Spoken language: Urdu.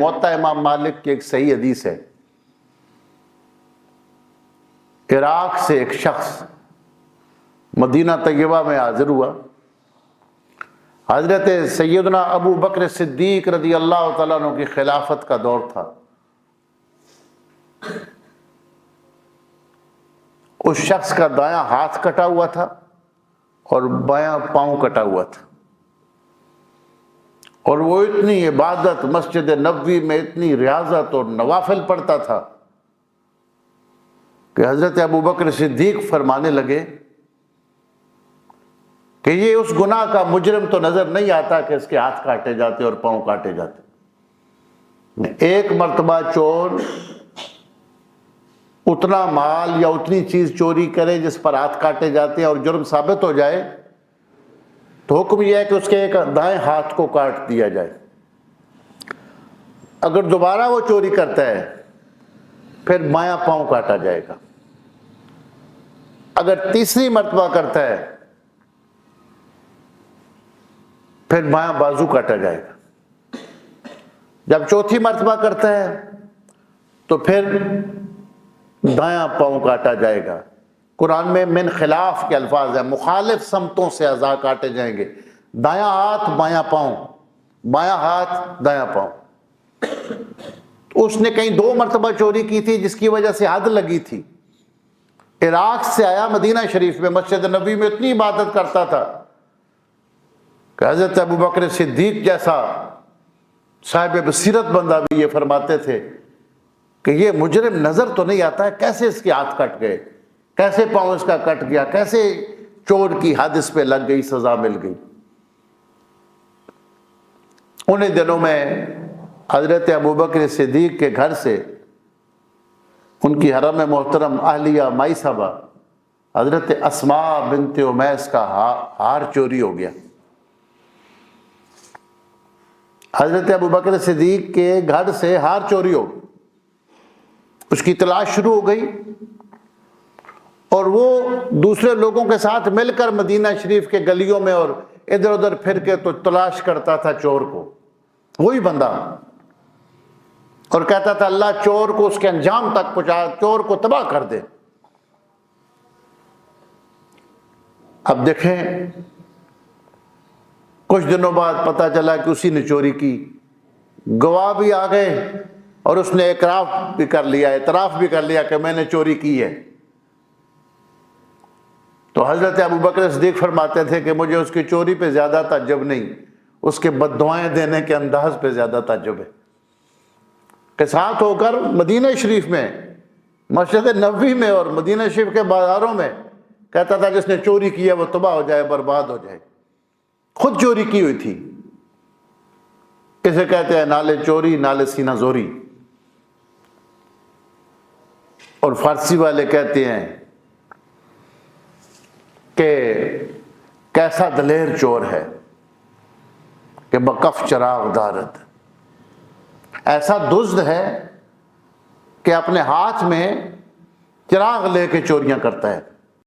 موطا امام مالک کی ایک صحیح حدیث ہے، عراق سے ایک شخص مدینہ طیبہ میں حاضر ہوا۔ حضرت سیدنا ابو بکر صدیق رضی اللہ تعالیٰ عنہ کی خلافت کا دور تھا۔ اس شخص کا دایاں ہاتھ کٹا ہوا تھا اور بایاں پاؤں کٹا ہوا تھا، اور وہ اتنی عبادت مسجد نبوی میں اتنی ریاضت اور نوافل پڑھتا تھا کہ حضرت ابو بکر صدیق فرمانے لگے کہ یہ اس گناہ کا مجرم تو نظر نہیں آتا کہ اس کے ہاتھ کاٹے جاتے اور پاؤں کاٹے جاتے۔ ایک مرتبہ چور اتنا مال یا اتنی چیز چوری کرے جس پر ہاتھ کاٹے جاتے ہیں اور جرم ثابت ہو جائے تو حکم یہ ہے کہ اس کے ایک دائیں ہاتھ کو کاٹ دیا جائے۔ اگر دوبارہ وہ چوری کرتا ہے پھر بایاں پاؤں کاٹا جائے گا، اگر تیسری مرتبہ کرتا ہے پھر بایاں بازو کاٹا جائے گا، جب چوتھی مرتبہ کرتا ہے تو پھر دایاں پاؤں کاٹا جائے گا۔ قرآن میں من خلاف کے الفاظ ہیں، مخالف سمتوں سے اعضاء کاٹے جائیں گے، دایاں ہاتھ بایاں پاؤں، بایاں ہاتھ دایاں پاؤں۔ اس نے کہیں 2 مرتبہ چوری کی تھی جس کی وجہ سے حد لگی تھی۔ عراق سے آیا مدینہ شریف میں، مسجد نبوی میں اتنی عبادت کرتا تھا کہ حضرت ابو بکر صدیق جیسا صاحب بصیرت بندہ بھی یہ فرماتے تھے کہ یہ مجرم نظر تو نہیں آتا ہے، کیسے اس کے ہاتھ کٹ گئے، کیسے پاؤں اس کا کٹ گیا، کیسے چور کی حد اس پہ لگ گئی، سزا مل گئی۔ انہیں دنوں میں حضرت ابو بکر صدیق کے گھر سے ان کی حرم محترم اہلیہ مائی صاحبہ حضرت اسماء بنت امیس کا ہار چوری ہو گیا۔ حضرت ابو بکر صدیق کے گھر سے ہار چوری ہو، اس کی تلاش شروع ہو گئی، اور وہ دوسرے لوگوں کے ساتھ مل کر مدینہ شریف کے گلیوں میں اور ادھر ادھر پھر کے تو تلاش کرتا تھا چور کو، وہی بندہ، اور کہتا تھا اللہ چور کو اس کے انجام تک پہنچا، چور کو تباہ کر دے۔ اب دیکھیں کچھ دنوں بعد پتہ چلا کہ اسی نے چوری کی، گواہ بھی آ گئے اور اس نے اعتراف بھی کر لیا کہ میں نے چوری کی ہے۔ تو حضرت ابو بکر صدیق فرماتے تھے کہ مجھے اس کی چوری پہ زیادہ تعجب نہیں، اس کے بد دعائیں دینے کے انداز پہ زیادہ تعجب ہے کہ ساتھ ہو کر مدینہ شریف میں، مسجد نبوی میں اور مدینہ شریف کے بازاروں میں کہتا تھا جس نے چوری کی ہے وہ تباہ ہو جائے، برباد ہو جائے۔ خود چوری کی ہوئی تھی۔ اسے کہتے ہیں نالے چوری نالے سینہ زوری، اور فارسی والے کہتے ہیں کہ کیسا دلیر چور ہے کہ بکف چراغ دارد، ایسا دزد ہے کہ اپنے ہاتھ میں چراغ لے کے چوریاں کرتا ہے۔